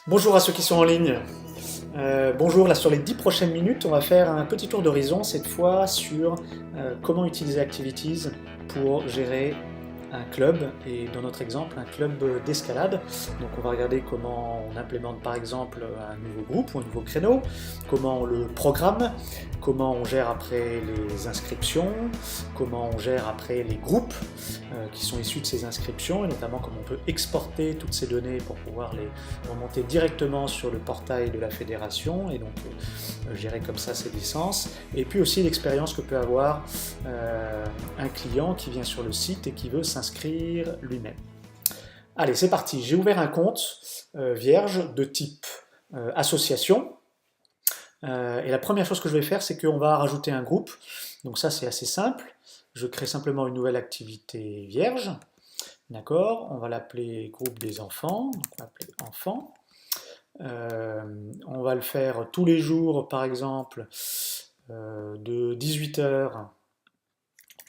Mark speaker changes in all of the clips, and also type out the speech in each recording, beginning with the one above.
Speaker 1: Bonjour à ceux qui sont en ligne. Bonjour, là sur les 10 prochaines minutes, on va faire un petit tour d'horizon, cette fois sur comment utiliser Activities pour gérer un club, et dans notre exemple, un club d'escalade. Donc on va regarder comment on implémente par exemple un nouveau groupe ou un nouveau créneau, comment on le programme, comment on gère après les inscriptions, comment on gère après les groupes qui sont issus de ces inscriptions, et notamment comment on peut exporter toutes ces données pour pouvoir les remonter directement sur le portail de la fédération, et donc gérer comme ça ses licences, et puis aussi l'expérience que peut avoir un client qui vient sur le site et qui veut s'inscrire lui-même. Allez, c'est parti, j'ai ouvert un compte vierge de type association, et la première chose que je vais faire, c'est qu'on va rajouter un groupe. Donc ça, c'est assez simple. Je crée simplement une nouvelle activité vierge. D'accord, on va l'appeler groupe des enfants. Donc on va appeler enfants. On va le faire tous les jours, par exemple, de 18h,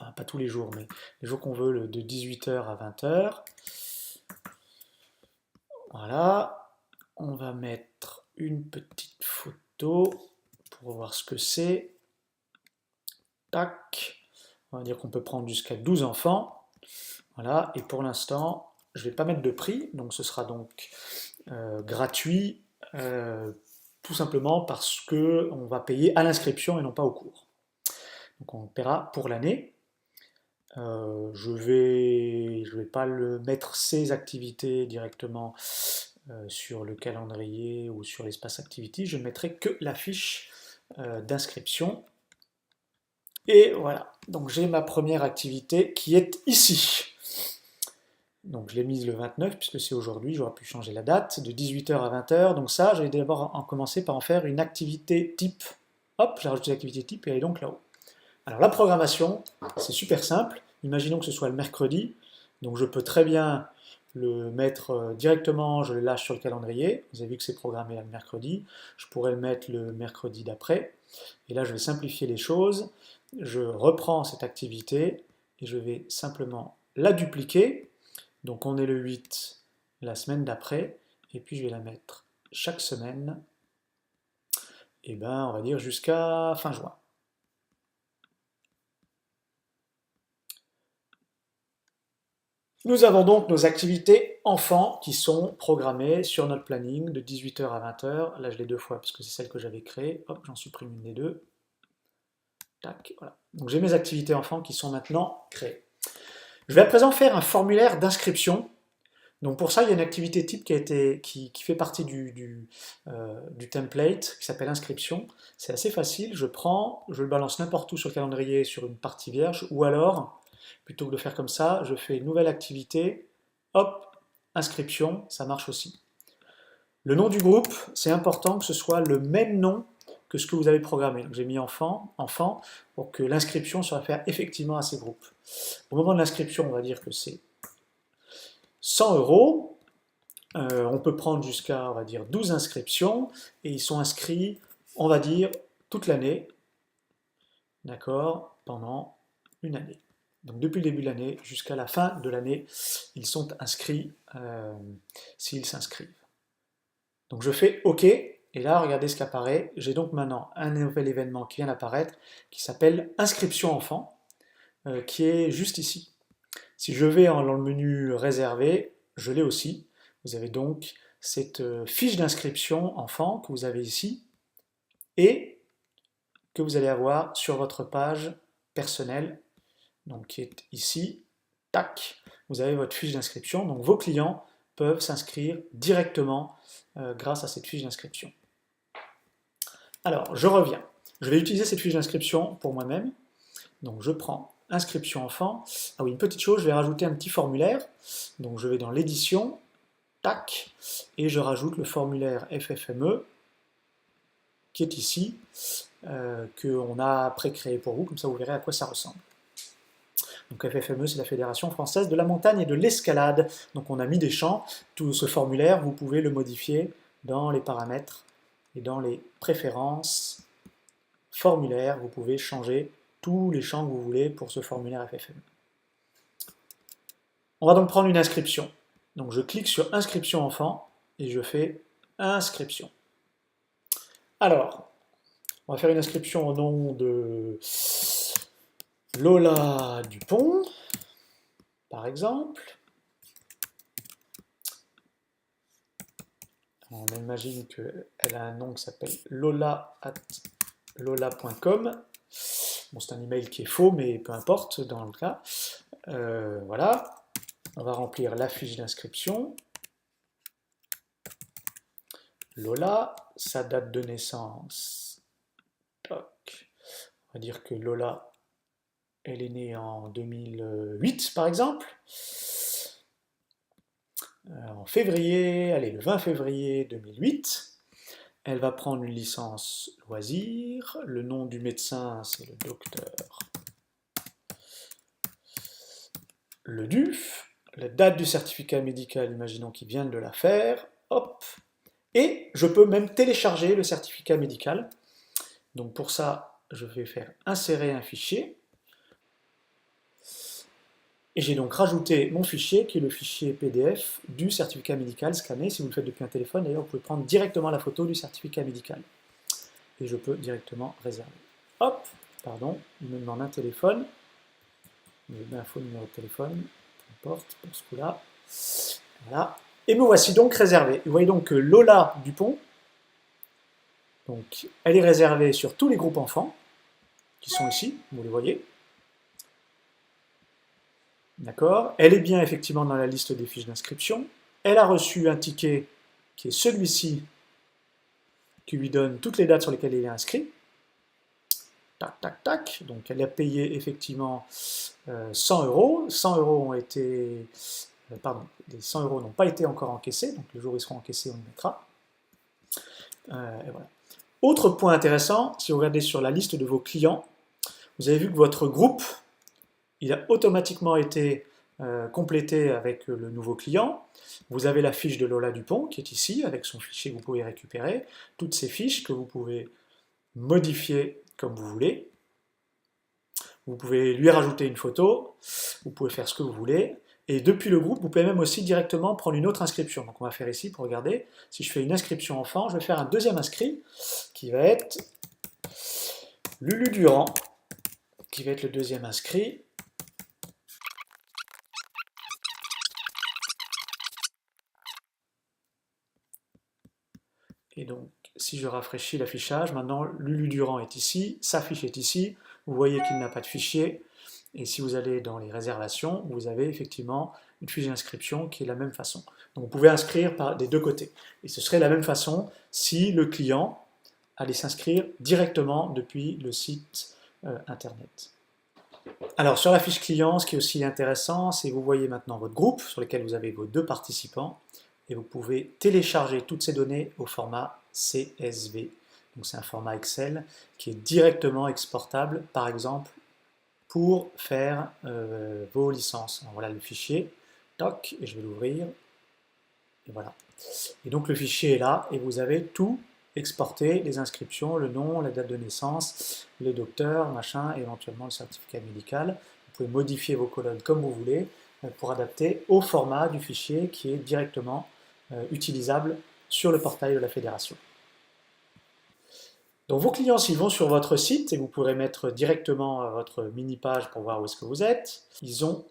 Speaker 1: enfin, pas tous les jours, mais les jours qu'on veut, de 18h à 20h. Voilà, on va mettre une petite photo pour voir ce que c'est. Tac, on va dire qu'on peut prendre jusqu'à 12 enfants. Voilà, et pour l'instant, je ne vais pas mettre de prix, donc ce sera donc gratuit, tout simplement parce qu'on va payer à l'inscription et non pas au cours. Donc on paiera pour l'année. Je vais pas le mettre ces activités directement sur le calendrier ou sur l'espace activity, je ne mettrai que la fiche d'inscription. Et voilà, donc j'ai ma première activité qui est ici. Donc je l'ai mise le 29 puisque c'est aujourd'hui, j'aurais pu changer la date, de 18h à 20h. Donc ça, je vais d'abord commencer par en faire une activité type. Hop, j'ai rajouté l'activité type et elle est donc là-haut. Alors la programmation, c'est super simple. Imaginons que ce soit le mercredi. Donc je peux très bien le mettre directement, je le lâche sur le calendrier. Vous avez vu que c'est programmé le mercredi. Je pourrais le mettre le mercredi d'après. Et là, je vais simplifier les choses. Je reprends cette activité et je vais simplement la dupliquer. Donc on est le 8 la semaine d'après, et puis je vais la mettre chaque semaine, et ben on va dire jusqu'à fin juin. Nous avons donc nos activités enfants qui sont programmées sur notre planning de 18h à 20h. Là je l'ai deux fois parce que c'est celle que j'avais créée. Hop, j'en supprime une des deux. Tac, voilà. Donc j'ai mes activités enfants qui sont maintenant créées. Je vais à présent faire un formulaire d'inscription. Donc pour ça, il y a une activité type qui fait partie du template, qui s'appelle inscription. C'est assez facile, je le balance n'importe où sur le calendrier, sur une partie vierge, ou alors, plutôt que de faire comme ça, je fais une nouvelle activité, hop, inscription, ça marche aussi. Le nom du groupe, c'est important que ce soit le même nom que ce que vous avez programmé. J'ai mis enfant, pour que l'inscription soit faite effectivement à ces groupes. Au moment de l'inscription, on va dire que c'est 100 euros. On peut prendre jusqu'à, on va dire, 12 inscriptions, et ils sont inscrits, on va dire, toute l'année, d'accord, pendant une année. Donc depuis le début de l'année jusqu'à la fin de l'année, ils sont inscrits s'ils s'inscrivent. Donc je fais OK, et là, regardez ce qui apparaît. J'ai donc maintenant un nouvel événement qui vient d'apparaître, qui s'appelle Inscription enfant, qui est juste ici. Si je vais dans le menu réservé, je l'ai aussi. Vous avez donc cette fiche d'inscription enfant que vous avez ici et que vous allez avoir sur votre page personnelle, donc qui est ici. Tac, vous avez votre fiche d'inscription. Donc vos clients peuvent s'inscrire directement grâce à cette fiche d'inscription. Alors, je reviens. Je vais utiliser cette fiche d'inscription pour moi-même. Donc je prends inscription enfant. Ah oui, une petite chose, je vais rajouter un petit formulaire. Donc je vais dans l'édition, tac, et je rajoute le formulaire FFME qui est ici, qu'on a pré-créé pour vous, comme ça vous verrez à quoi ça ressemble. Donc FFME, c'est la Fédération Française de la Montagne et de l'Escalade. Donc on a mis des champs. Tout ce formulaire, vous pouvez le modifier dans les paramètres et dans les préférences formulaires. Vous pouvez changer tous les champs que vous voulez pour ce formulaire FFME. On va donc prendre une inscription. Donc je clique sur inscription enfant et je fais inscription. Alors, on va faire une inscription au nom de Lola Dupont, par exemple. On imagine qu'elle a un nom qui s'appelle lola@lola.com. Bon, c'est un email qui est faux, mais peu importe dans le cas. Voilà. On va remplir la fiche d'inscription. Lola, sa date de naissance. Toc. On va dire que Lola, elle est née en 2008, par exemple. En février, allez, le 20 février 2008. Elle va prendre une licence loisir. Le nom du médecin, c'est le docteur Leduf. La date du certificat médical, imaginons qu'il vient de la faire. Hop. Et je peux même télécharger le certificat médical. Donc pour ça, je vais faire insérer un fichier. Et j'ai donc rajouté mon fichier, qui est le fichier PDF du certificat médical scanné. Si vous le faites depuis un téléphone, d'ailleurs, vous pouvez prendre directement la photo du certificat médical. Et je peux directement réserver. Hop, pardon, il me demande un téléphone. Je mets un faux numéro de téléphone, peu importe, pour ce coup-là. Voilà. Et me voici donc réservé. Vous voyez donc que Lola Dupont, donc, elle est réservée sur tous les groupes enfants, qui sont ici, vous les voyez. D'accord. Elle est bien effectivement dans la liste des fiches d'inscription. Elle a reçu un ticket qui est celui-ci, qui lui donne toutes les dates sur lesquelles il est inscrit. Tac, tac, tac. Donc elle a payé effectivement 100 euros. 100 euros ont été... pardon, les 100 euros n'ont pas été encore encaissés. Donc le jour où ils seront encaissés, on les mettra. Et voilà. Autre point intéressant, si vous regardez sur la liste de vos clients, vous avez vu que votre groupe, il a automatiquement été complété avec le nouveau client. Vous avez la fiche de Lola Dupont qui est ici, avec son fichier que vous pouvez récupérer. Toutes ces fiches que vous pouvez modifier comme vous voulez. Vous pouvez lui rajouter une photo, vous pouvez faire ce que vous voulez. Et depuis le groupe, vous pouvez même aussi directement prendre une autre inscription. Donc on va faire ici pour regarder. Si je fais une inscription enfant, je vais faire un deuxième inscrit qui va être Lulu Durand, qui va être le deuxième inscrit. Et donc, si je rafraîchis l'affichage, maintenant Lulu Durand est ici, sa fiche est ici, vous voyez qu'il n'a pas de fichier, et si vous allez dans les réservations, vous avez effectivement une fiche d'inscription qui est de la même façon. Donc vous pouvez inscrire des deux côtés. Et ce serait la même façon si le client allait s'inscrire directement depuis le site internet. Alors sur la fiche client, ce qui est aussi intéressant, c'est que vous voyez maintenant votre groupe sur lequel vous avez vos deux participants, et vous pouvez télécharger toutes ces données au format CSV. Donc c'est un format Excel qui est directement exportable, par exemple, pour faire vos licences. Alors voilà le fichier, toc, et je vais l'ouvrir, et voilà. Et donc le fichier est là, et vous avez tout exporté, les inscriptions, le nom, la date de naissance, le docteur, machin, éventuellement le certificat médical. Vous pouvez modifier vos colonnes comme vous voulez pour adapter au format du fichier qui est directement utilisable sur le portail de la fédération. Donc vos clients, s'ils vont sur votre site, et vous pourrez mettre directement votre mini-page pour voir où est-ce que vous êtes, ils ont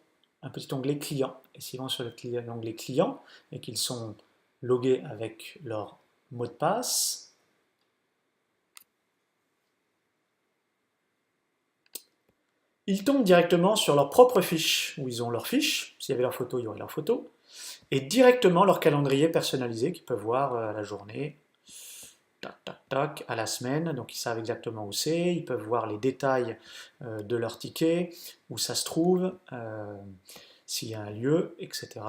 Speaker 1: un petit onglet client. Et s'ils vont sur l'onglet client et qu'ils sont logués avec leur mot de passe, ils tombent directement sur leur propre fiche, où ils ont leur fiche. S'il y avait leur photo, il y aurait leur photo. Et directement leur calendrier personnalisé qu'ils peuvent voir à la journée, tac, tac, tac, à la semaine. Donc ils savent exactement où c'est, ils peuvent voir les détails de leur ticket, où ça se trouve, s'il y a un lieu, etc.,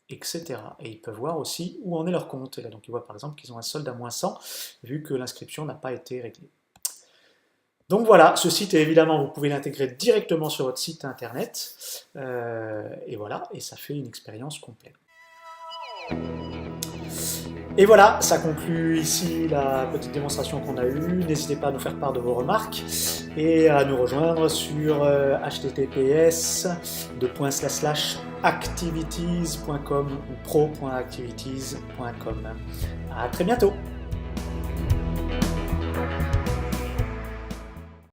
Speaker 1: etc. Et ils peuvent voir aussi où en est leur compte. Et là, donc ils voient par exemple qu'ils ont un solde à moins 100, vu que l'inscription n'a pas été réglée. Donc voilà, ce site, évidemment, vous pouvez l'intégrer directement sur votre site internet. Et voilà, et ça fait une expérience complète. Et voilà, ça conclut ici la petite démonstration qu'on a eue. N'hésitez pas à nous faire part de vos remarques. et à nous rejoindre sur https://activities.com ou pro.activities.com. À très bientôt.